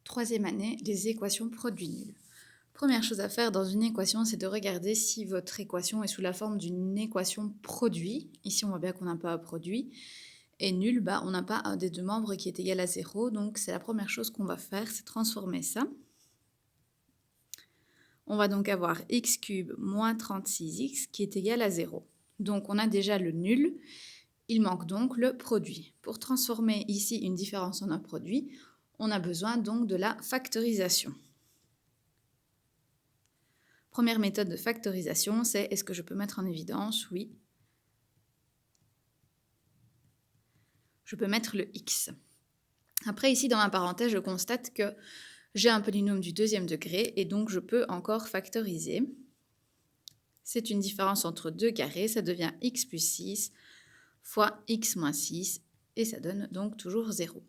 Troisième année, les équations produits nuls. Première chose à faire dans une équation, c'est de regarder si votre équation est sous la forme d'une équation produit. Ici, on voit bien qu'on n'a pas un produit. Et nul, on n'a pas un des deux membres qui est égal à 0. Donc, c'est la première chose qu'on va faire, c'est transformer ça. On va donc avoir x cube moins 36x qui est égal à 0. Donc, on a déjà le nul. Il manque donc le produit. Pour transformer ici une différence en un produit, on a besoin donc de la factorisation. Première méthode de factorisation, c'est est-ce que je peux mettre en évidence? Oui. Je peux mettre le x. Après, ici, dans ma parenthèse, je constate que j'ai un polynôme du deuxième degré et donc je peux encore factoriser. C'est une différence entre deux carrés, ça devient x plus 6 fois x moins 6 et ça donne donc toujours 0.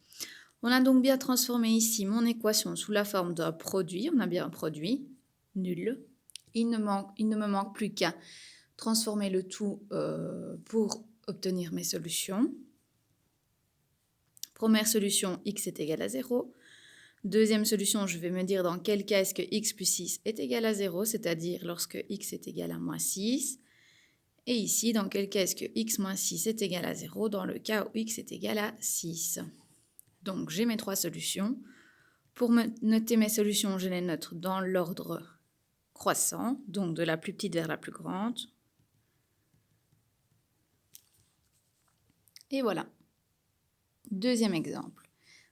On a donc bien transformé ici mon équation sous la forme d'un produit. On a bien un produit, nul. Il ne me manque plus qu'à transformer le tout pour obtenir mes solutions. Première solution, x est égal à 0. Deuxième solution, je vais me dire dans quel cas est-ce que x plus 6 est égal à 0, c'est-à-dire lorsque x est égal à moins 6. Et ici, dans quel cas est-ce que x moins 6 est égal à 0, dans le cas où x est égal à 6. Donc, j'ai mes trois solutions. Pour noter mes solutions, je les note dans l'ordre croissant, donc de la plus petite vers la plus grande. Et voilà. Deuxième exemple.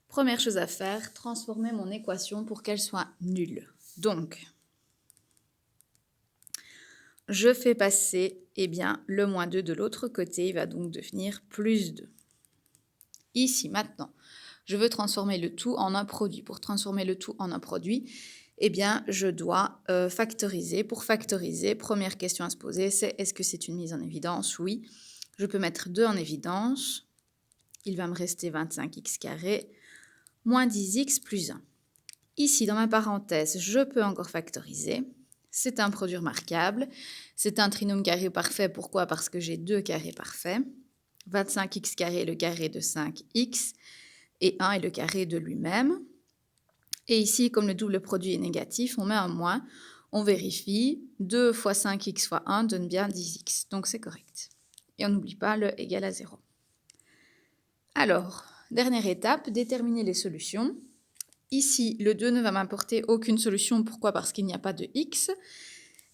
Première chose à faire, transformer mon équation pour qu'elle soit nulle. Donc, je fais passer le moins 2 de l'autre côté, il va donc devenir plus 2. Ici, maintenant, je veux transformer le tout en un produit. Pour transformer le tout en un produit, je dois factoriser. Pour factoriser, première question à se poser, c'est est-ce que c'est une mise en évidence? Oui. Je peux mettre 2 en évidence. Il va me rester 25x carré moins 10x plus 1. Ici, dans ma parenthèse, je peux encore factoriser. C'est un produit remarquable. C'est un trinôme carré parfait. Pourquoi? Parce que j'ai deux carrés parfaits. 25x carré est le carré de 5x et 1 est le carré de lui-même. Et ici, comme le double produit est négatif, on met un moins. On vérifie. 2 fois 5x fois 1 donne bien 10x. Donc, c'est correct. Et on n'oublie pas le égal à 0. Alors, dernière étape, déterminer les solutions. Ici, le 2 ne va m'apporter aucune solution. Pourquoi? Parce qu'il n'y a pas de x.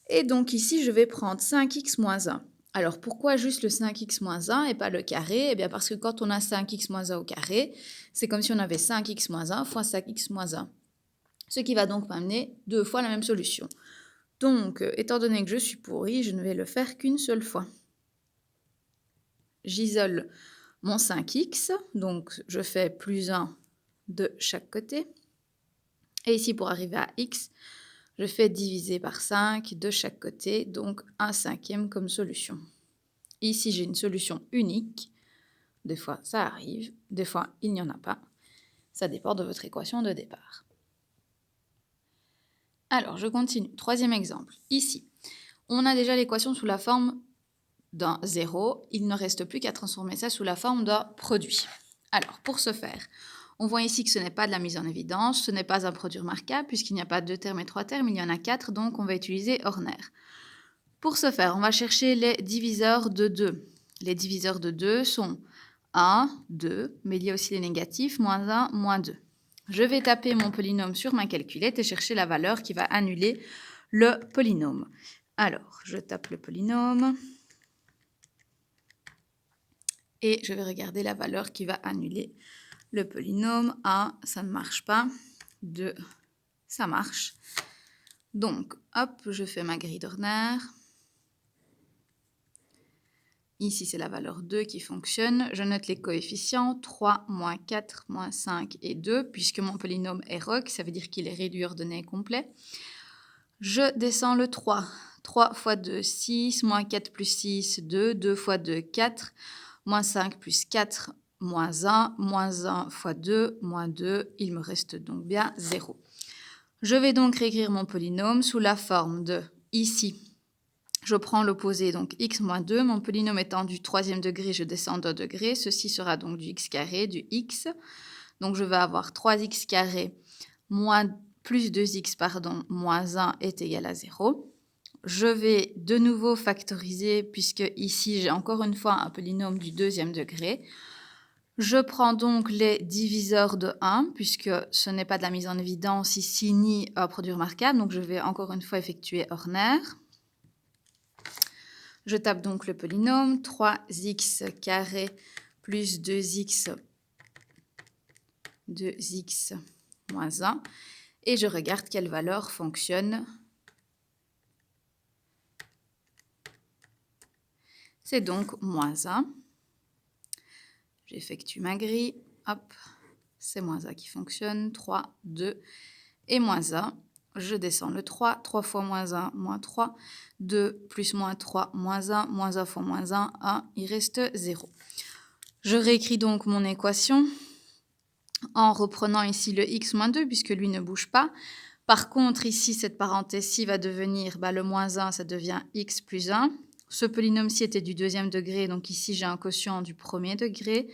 Et donc ici, je vais prendre 5x moins 1. Alors, pourquoi juste le 5x moins 1 et pas le carré? Eh bien, parce que quand on a 5x moins 1 au carré, c'est comme si on avait 5x moins 1 fois 5x moins 1. Ce qui va donc m'amener 2 fois la même solution. Donc, étant donné que je suis pourrie, je ne vais le faire qu'une seule fois. J'isole mon 5x, donc je fais plus 1 de chaque côté. Et ici, pour arriver à x, je fais diviser par 5 de chaque côté, donc 1/5 comme solution. Ici, j'ai une solution unique. Des fois, ça arrive. Des fois, il n'y en a pas. Ça dépend de votre équation de départ. Alors, je continue. Troisième exemple. Ici, on a déjà l'équation sous la forme d'un 0. Il ne reste plus qu'à transformer ça sous la forme d'un produit. Alors, pour ce faire, on voit ici que ce n'est pas de la mise en évidence, ce n'est pas un produit remarquable, puisqu'il n'y a pas 2 termes et 3 termes, il y en a 4, donc on va utiliser Horner. Pour ce faire, on va chercher les diviseurs de 2. Les diviseurs de 2 sont 1, 2, mais il y a aussi les négatifs, moins 1, moins 2. Je vais taper mon polynôme sur ma calculette et chercher la valeur qui va annuler le polynôme. Alors, je tape le polynôme. Et je vais regarder la valeur qui va annuler le polynôme. 1, ça ne marche pas. 2, ça marche. Donc, hop, je fais ma grille d'Horner. Ici, c'est la valeur 2 qui fonctionne. Je note les coefficients 3, moins 4, moins 5 et 2, puisque mon polynôme est ROC, ça veut dire qu'il est réduit ordonné complet. Je descends le 3. 3 fois 2, 6, moins 4 plus 6, 2. 2 fois 2, 4. Moins 5 plus 4, moins 1. Moins 1 fois 2, moins 2. Il me reste donc bien 0. Je vais donc réécrire mon polynôme sous la forme de, ici, je prends l'opposé, donc x moins 2. Mon polynôme étant du troisième degré, je descends d'un degré. Ceci sera donc du x carré, du x. Donc, je vais avoir 3x carré plus 2x, pardon, moins 1 est égal à 0. Je vais de nouveau factoriser puisque ici, j'ai encore une fois un polynôme du deuxième degré. Je prends donc les diviseurs de 1 puisque ce n'est pas de la mise en évidence ici ni un produit remarquable. Donc, je vais encore une fois effectuer Horner. Je tape donc le polynôme 3x carré plus 2x moins 1 et je regarde quelle valeur fonctionne. C'est donc moins 1. J'effectue ma grille. Hop, c'est moins 1 qui fonctionne. 3, 2 et moins 1. Je descends le 3. 3 fois moins 1, moins 3. 2 plus moins 3, moins 1. Moins 1 fois moins 1, 1. Il reste 0. Je réécris donc mon équation en reprenant ici le x moins 2 puisque lui ne bouge pas. Par contre, ici, cette parenthèse-ci va devenir le moins 1, ça devient x plus 1. Ce polynôme-ci était du deuxième degré, donc ici, j'ai un quotient du premier degré.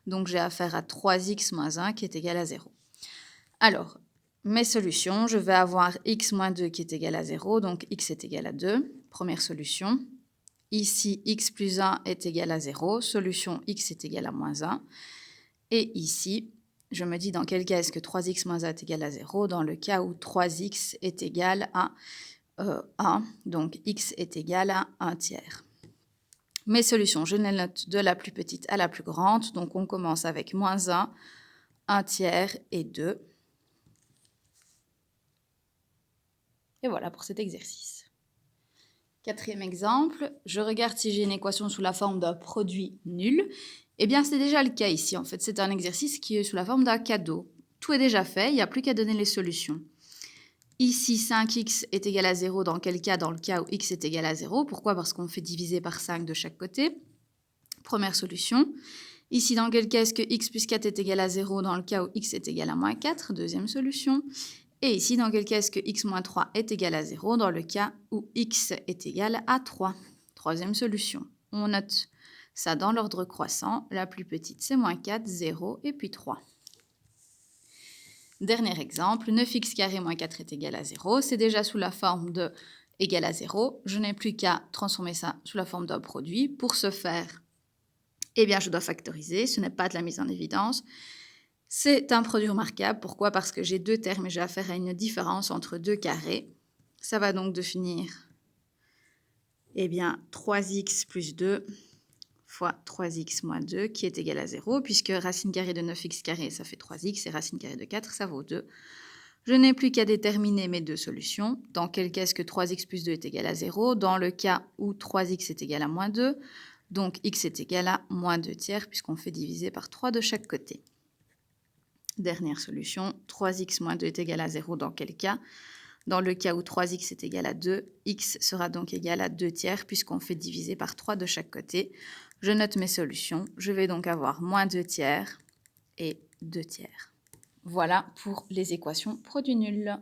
Donc, j'ai affaire à 3x moins 1 qui est égal à 0. Alors, mes solutions, je vais avoir x moins 2 qui est égal à 0, donc x est égal à 2. Première solution. Ici, x plus 1 est égal à 0. Solution, x est égal à moins 1. Et ici, je me dis dans quel cas est-ce que 3x moins 1 est égal à 0? Dans le cas où 3x est égal à 1, donc x est égal à 1 tiers. Mes solutions, je les note de la plus petite à la plus grande. Donc, on commence avec moins 1, 1 tiers et 2. Et voilà pour cet exercice. Quatrième exemple, je regarde si j'ai une équation sous la forme d'un produit nul. Eh bien, c'est déjà le cas ici. En fait, c'est un exercice qui est sous la forme d'un cadeau. Tout est déjà fait, il n'y a plus qu'à donner les solutions. Ici, 5x est égal à 0. Dans quel cas? Dans le cas où x est égal à 0. Pourquoi? Parce qu'on fait diviser par 5 de chaque côté. Première solution. Ici, dans quel cas est-ce que x plus 4 est égal à 0? Dans le cas où x est égal à moins 4. Deuxième solution. Et ici, dans quel cas est-ce que x moins 3 est égal à 0? Dans le cas où x est égal à 3. Troisième solution. On note ça dans l'ordre croissant. La plus petite, c'est moins 4, 0 et puis 3. Dernier exemple, 9x carré moins 4 est égal à 0. C'est déjà sous la forme de égal à 0. Je n'ai plus qu'à transformer ça sous la forme d'un produit. Pour ce faire, eh bien, je dois factoriser. Ce n'est pas de la mise en évidence. C'est un produit remarquable. Pourquoi? Parce que j'ai deux termes et j'ai affaire à une différence entre deux carrés. Ça va donc devenir 3x plus 2 fois 3x moins 2 qui est égal à 0, puisque racine carrée de 9x carré, ça fait 3x, et racine carrée de 4, ça vaut 2. Je n'ai plus qu'à déterminer mes deux solutions. Dans quel cas est-ce que 3x plus 2 est égal à 0? Dans le cas où 3x est égal à moins 2, donc x est égal à moins 2 tiers, puisqu'on fait diviser par 3 de chaque côté. Dernière solution, 3x moins 2 est égal à 0, dans quel cas? Dans le cas où 3x est égal à 2, x sera donc égal à 2 tiers puisqu'on fait diviser par 3 de chaque côté. Je note mes solutions. Je vais donc avoir moins 2 tiers et 2 tiers. Voilà pour les équations produit nul.